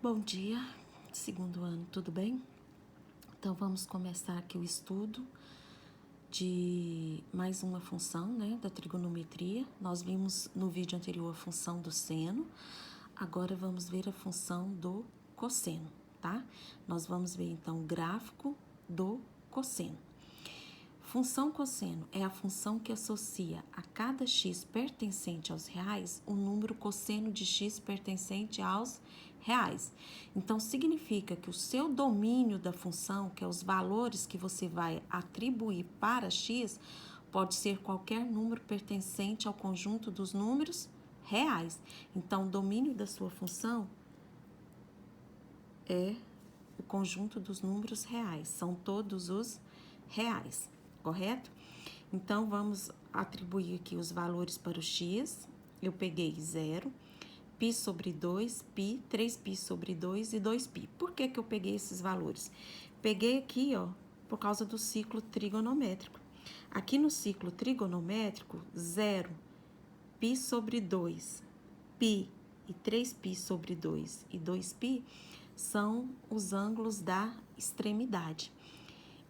Bom dia, segundo ano, tudo bem? Então, vamos começar aqui o estudo de mais uma função, né, da trigonometria. Nós vimos no vídeo anterior a função do seno, agora vamos ver a função do cosseno, tá? Nós vamos ver, então, o gráfico do cosseno. Função cosseno é a função que associa a cada x pertencente aos reais o número cosseno de x pertencente aos reais. Então, significa que o seu domínio da função, que é os valores que você vai atribuir para x, pode ser qualquer número pertencente ao conjunto dos números reais. Então, o domínio da sua função é o conjunto dos números reais, são todos os reais, correto? Então, vamos atribuir aqui os valores para o x. Eu peguei 0, π sobre 2, π, 3π sobre 2 e 2π. Por que eu peguei esses valores? Peguei aqui, ó, por causa do ciclo trigonométrico. Aqui no ciclo trigonométrico, 0, π sobre 2, π e 3π sobre 2 e 2π são os ângulos da extremidade.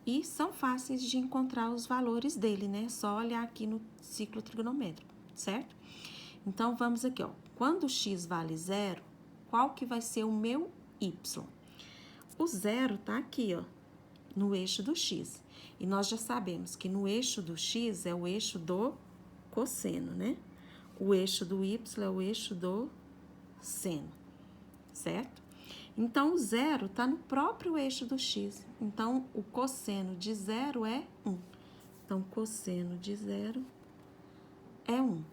E são fáceis de encontrar os valores dele, né? Só olhar aqui no ciclo trigonométrico, certo? Então, vamos aqui, ó. Quando x vale 0, qual que vai ser o meu y? O 0 tá aqui, ó, no eixo do x. E nós já sabemos que no eixo do x é o eixo do cosseno, né? O eixo do y é o eixo do seno, certo? Então, o 0 está no próprio eixo do x. Então, o cosseno de 0 é 1. Então, cosseno de 0 é 1.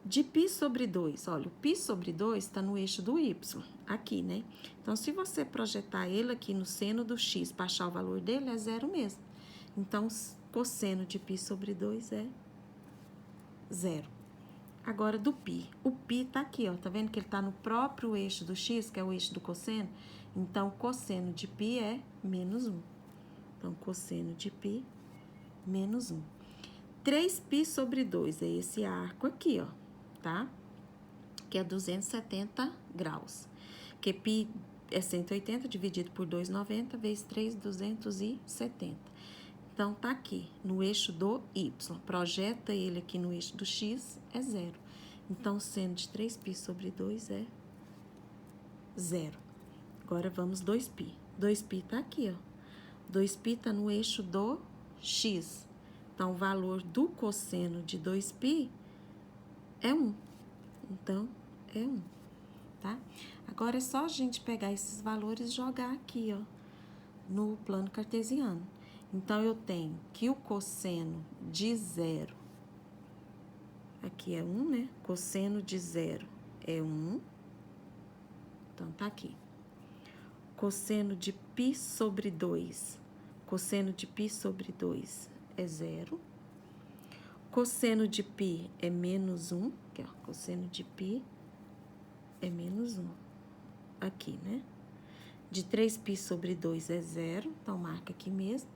De π sobre 2, olha, o π sobre 2 está no eixo do y, aqui, né? Então, se você projetar ele aqui no seno do x para achar o valor dele, é 0 mesmo. Então, cosseno de π sobre 2 é 0. Agora, do π. O π tá aqui, ó. Tá vendo que ele tá no próprio eixo do x, que é o eixo do cosseno? Então, cosseno de π é menos 1. Então, cosseno de π, menos 1. 3π sobre 2 é esse arco aqui, ó, tá? Que é 270 graus. Que π é 180 dividido por 2,90 vezes 3, 270. Então, tá aqui, no eixo do y. Projeta ele aqui no eixo do x, é 0. Então, seno de 3π sobre 2 é 0. Agora, vamos 2π. 2π tá aqui, ó. 2π tá no eixo do x. Então, o valor do cosseno de 2π é 1. Então, é 1, tá? Agora, é só a gente pegar esses valores e jogar aqui, ó, no plano cartesiano. Então, eu tenho que o cosseno de 0, aqui é 1, né? Cosseno de 0 é 1. Então, tá aqui. Cosseno de π sobre 2. Cosseno de π sobre 2 é 0. Cosseno de π é menos 1. Aqui, ó, cosseno de π é menos 1. Aqui, né? De 3π sobre 2 é 0. Então, marca aqui mesmo.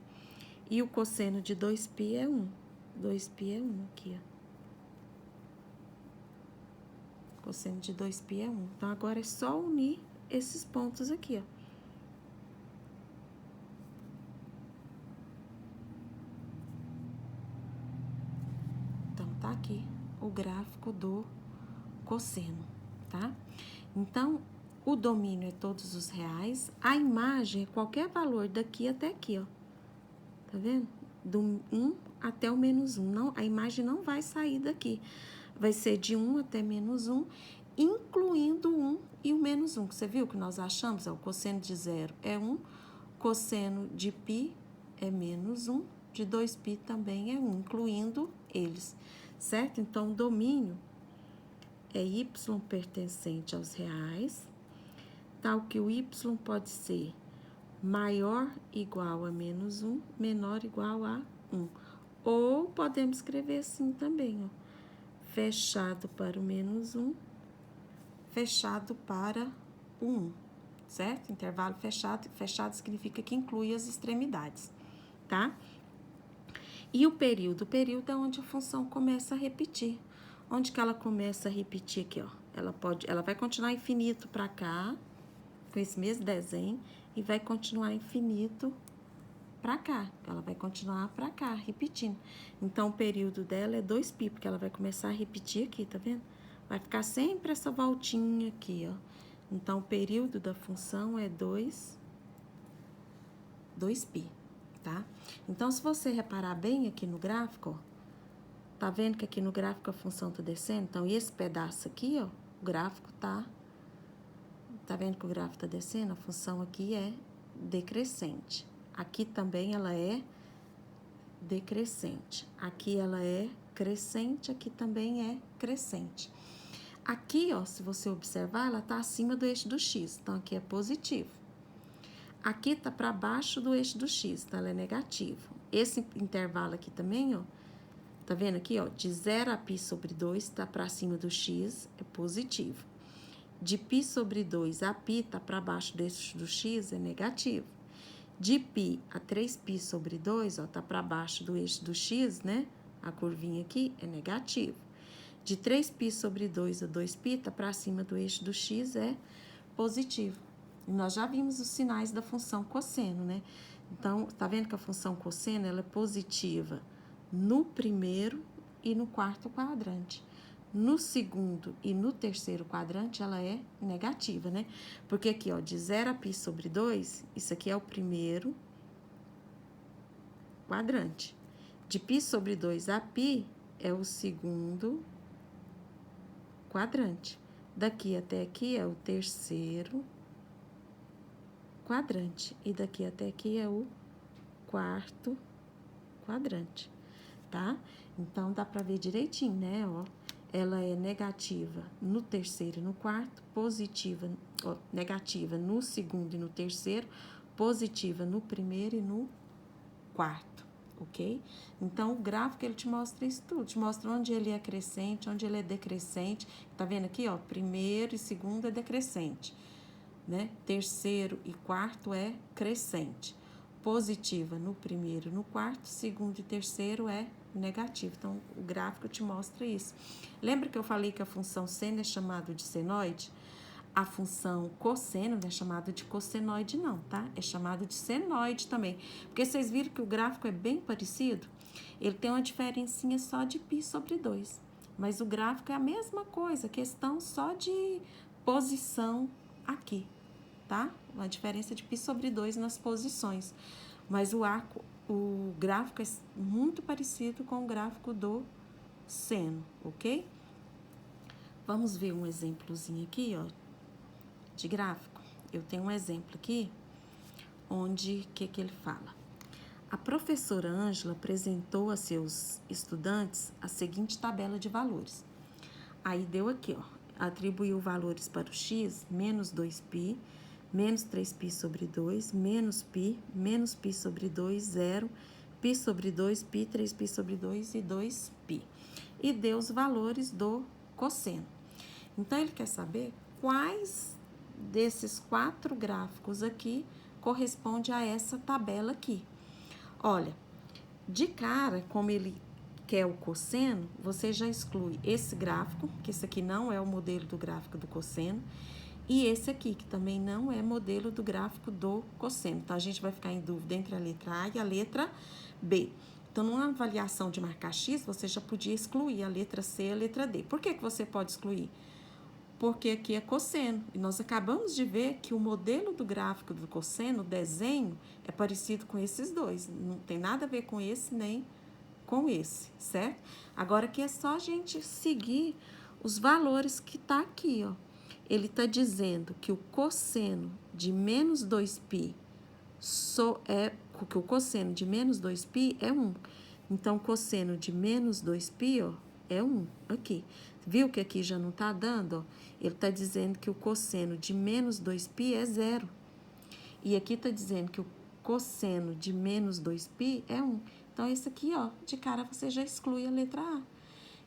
E o cosseno de 2π é 1. 2π é 1 aqui, ó. Cosseno de 2π é 1. Então, agora é só unir esses pontos aqui, ó. Então, tá aqui o gráfico do cosseno, tá? Então, o domínio é todos os reais. A imagem é qualquer valor daqui até aqui, ó. Tá vendo? Do 1 até o menos 1. Não, a imagem não vai sair daqui. Vai ser de 1 até menos 1, incluindo o 1 e o menos 1. Você viu que nós achamos? O cosseno de 0 é 1, cosseno de π é menos 1, de 2π também é 1, incluindo eles, certo? Então, o domínio é y pertencente aos reais, tal que o y pode ser maior igual a menos 1, menor igual a 1. Ou podemos escrever assim também, ó. Fechado para o menos 1, fechado para o 1, certo? Intervalo fechado. Fechado significa que inclui as extremidades, tá? E o período? O período é onde a função começa a repetir. Onde que ela começa a repetir aqui, ó? Ela vai continuar infinito para cá, com esse mesmo desenho e vai continuar infinito pra cá. Ela vai continuar pra cá, repetindo. Então, o período dela é 2π, porque ela vai começar a repetir aqui, tá vendo? Vai ficar sempre essa voltinha aqui, ó. Então, o período da função é 2π, tá? Então, se você reparar bem aqui no gráfico, ó, tá vendo que aqui no gráfico a função tá descendo? Então, esse pedaço aqui, ó, o gráfico tá vendo que o gráfico tá descendo? A função aqui é decrescente. Aqui também ela é decrescente. Aqui ela é crescente, aqui também é crescente. Aqui, ó, se você observar, ela tá acima do eixo do x, então aqui é positivo. Aqui tá para baixo do eixo do x, então ela é negativo. Esse intervalo aqui também, ó, tá vendo aqui, ó, de 0 a π sobre 2 tá para cima do x, é positivo. De π sobre 2 a π tá para baixo do eixo do x, é negativo. De π a 3π sobre 2, ó, tá para baixo do eixo do x, né? A curvinha aqui é negativo. De 3π sobre 2 a 2π, tá para cima do eixo do x, é positivo. E nós já vimos os sinais da função cosseno, né? Então, tá vendo que a função cosseno, ela é positiva no primeiro e no quarto quadrante. No segundo e no terceiro quadrante, ela é negativa, né? Porque aqui, ó, de 0 a π sobre 2, isso aqui é o primeiro quadrante. De π sobre 2 a π é o segundo quadrante. Daqui até aqui é o terceiro quadrante. E daqui até aqui é o quarto quadrante, tá? Então, dá pra ver direitinho, né, ó. Ela é negativa no terceiro e no quarto, positiva, ó, negativa no segundo e no terceiro, positiva no primeiro e no quarto, ok? Então, o gráfico, ele te mostra isso tudo, te mostra onde ele é crescente, onde ele é decrescente. Tá vendo aqui, ó, primeiro e segundo é decrescente, né? Terceiro e quarto é crescente. Positiva no primeiro e no quarto, segundo e terceiro é negativo. Então, o gráfico te mostra isso. Lembra que eu falei que a função seno é chamada de senoide? A função cosseno não é chamada de cossenoide não, tá? É chamada de senoide também. Porque vocês viram que o gráfico é bem parecido? Ele tem uma diferencinha só de π sobre 2. Mas o gráfico é a mesma coisa, questão só de posição aqui, tá? Uma diferença de π sobre 2 nas posições. Mas o gráfico é muito parecido com o gráfico do seno, ok? Vamos ver um exemplozinho aqui, ó, de gráfico. Eu tenho um exemplo aqui, onde, que ele fala? A professora Ângela apresentou a seus estudantes a seguinte tabela de valores. Aí deu aqui, ó, atribuiu valores para o x, menos 2π, menos 3π sobre 2, menos π sobre 2, 0, π sobre 2, π, 3π sobre 2 e 2π. E deu os valores do cosseno. Então, ele quer saber quais desses 4 gráficos aqui corresponde a essa tabela aqui. Olha, de cara, como ele quer o cosseno, você já exclui esse gráfico, que esse aqui não é o modelo do gráfico do cosseno, e esse aqui, que também não é modelo do gráfico do cosseno. Então, a gente vai ficar em dúvida entre a letra A e a letra B. Então, numa avaliação de marcar X, você já podia excluir a letra C e a letra D. Por que você pode excluir? Porque aqui é cosseno. E nós acabamos de ver que o modelo do gráfico do cosseno, o desenho, é parecido com esses dois. Não tem nada a ver com esse nem com esse, certo? Agora aqui é só a gente seguir os valores que tá aqui, ó. Ele tá dizendo que o cosseno de menos 2π que o cosseno de menos 2π é 1. Então, cosseno de menos 2π, ó, é 1 aqui. Viu que aqui já não tá dando, ó? Ele tá dizendo que o cosseno de menos 2π é 0. E aqui tá dizendo que o cosseno de menos 2π é 1. Então, esse aqui, ó, de cara você já exclui a letra A.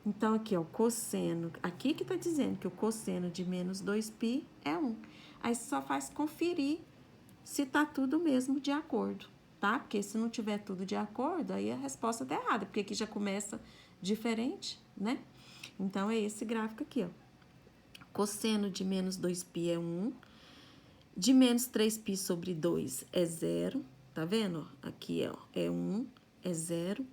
Então, aqui, ó, o cosseno, aqui que tá dizendo que o cosseno de menos 2π é 1. Aí, você só faz conferir se tá tudo mesmo de acordo, tá? Porque se não tiver tudo de acordo, aí a resposta tá errada, porque aqui já começa diferente, né? Então, é esse gráfico aqui, ó. Cosseno de menos 2π é 1 De menos 3π sobre 2 é 0, tá vendo? Aqui, ó, é 1, é 0.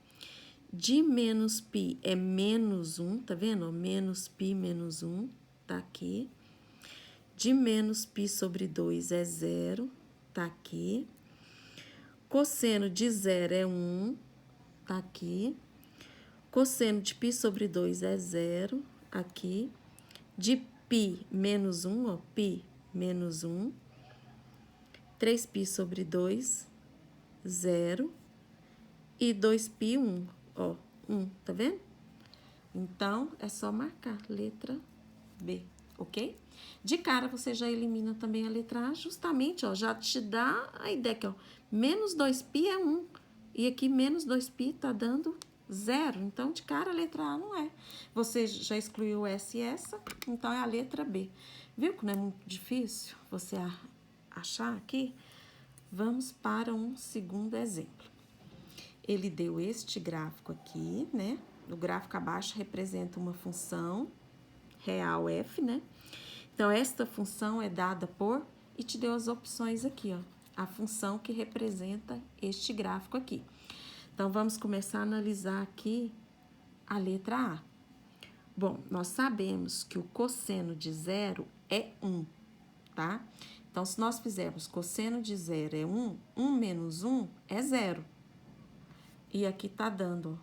De menos π é menos 1, tá vendo? Menos π menos 1, tá aqui. De menos π sobre 2 é 0, tá aqui. Cosseno de 0 é 1, tá aqui. Cosseno de π sobre 2 é 0, aqui. De π menos 1, ó, π menos 1. 3π sobre 2, 0. E 2π, 1, ó, 1, tá vendo? Então, é só marcar, letra B, ok? De cara, você já elimina também a letra A, justamente, ó, já te dá a ideia que, ó, menos 2π é 1. E aqui, menos 2π tá dando 0. Então, de cara, a letra A não é. Você já excluiu essa e essa, então é a letra B. Viu que não é muito difícil você achar aqui? Vamos para um segundo exemplo. Ele deu este gráfico aqui, né? O gráfico abaixo representa uma função real f, né? Então, esta função é dada por... E te deu as opções aqui, ó. A função que representa este gráfico aqui. Então, vamos começar a analisar aqui a letra A. Bom, nós sabemos que o cosseno de 0 é 1, tá? Então, se nós fizermos cosseno de 0 é 1, 1 menos 1 é 0. E aqui tá dando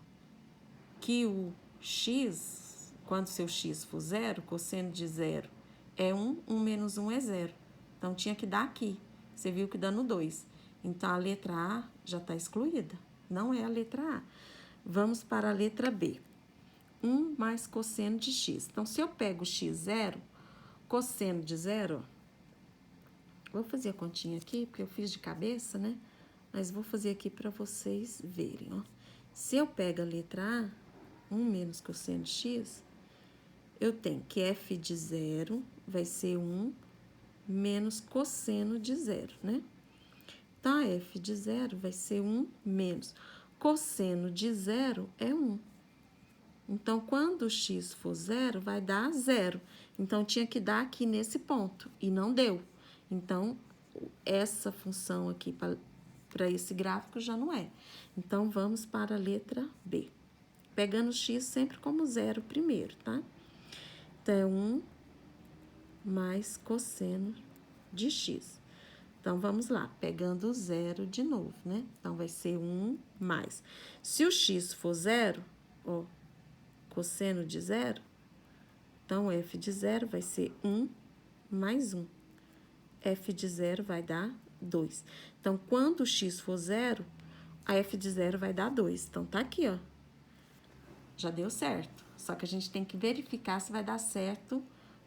que o x, quando seu x for 0, cosseno de 0 é 1, 1 menos 1 é 0. Então, tinha que dar aqui. Você viu que dando 2. Então, a letra A já está excluída. Não é a letra A. Vamos para a letra B. 1 mais cosseno de x. Então, se eu pego x0, cosseno de 0, vou fazer a continha aqui, porque eu fiz de cabeça, né? Mas vou fazer aqui para vocês verem, ó. Se eu pego a letra A, 1 menos cosseno de x, eu tenho que f de 0 vai ser 1 menos cosseno de 0, né? Então, f de 0 vai ser 1 menos cosseno de 0 é 1. Então, quando o x for 0, vai dar 0. Então, tinha que dar aqui nesse ponto, e não deu. Então, essa função aqui para esse gráfico já não é. Então, vamos para a letra B. Pegando x sempre como 0 primeiro, tá? Então, é 1 mais cosseno de x. Então, vamos lá, pegando o 0 de novo, né? Então, vai ser 1 mais. Se o x for 0, ó, cosseno de 0, então, f de 0 vai ser 1 mais 1. F de 0 vai dar 2. Então, quando o x for 0, a f de 0 vai dar 2. Então, tá aqui, ó. Já deu certo. Só que a gente tem que verificar se vai dar certo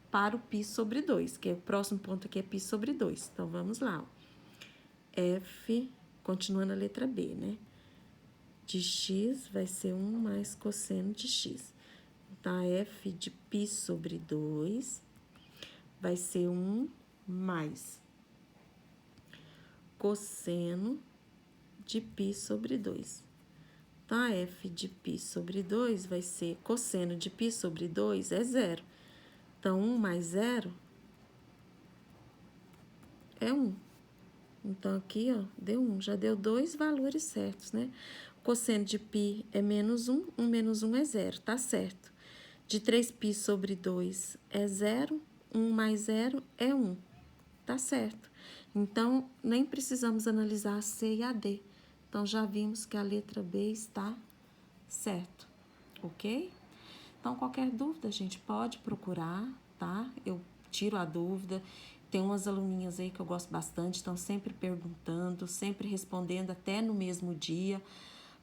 para o π sobre 2, que é o próximo ponto aqui é π sobre 2. Então, vamos lá, ó. F, continuando a letra B, né? De x vai ser 1 mais cosseno de x. Então, a f de π sobre 2 vai ser 1 mais cosseno de π sobre 2. Então, a f de π sobre 2 vai ser cosseno de π sobre 2 é 0. Então, 1 mais 0 é 1. Então, aqui, ó, deu 1. Já deu 2 valores certos, né? Cosseno de π é menos 1, 1 menos 1 é 0, tá certo. De 3π sobre 2 é 0, 1 mais 0 é 1, tá certo. Então, nem precisamos analisar a C e a D. Então, já vimos que a letra B está certo, ok? Então, qualquer dúvida, a gente pode procurar, tá? Eu tiro a dúvida. Tem umas aluninhas aí que eu gosto bastante, estão sempre perguntando, sempre respondendo até no mesmo dia.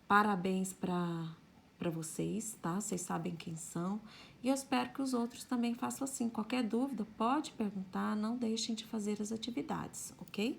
Parabéns para vocês, tá? Vocês sabem quem são. E eu espero que os outros também façam assim. Qualquer dúvida, pode perguntar, não deixem de fazer as atividades, ok?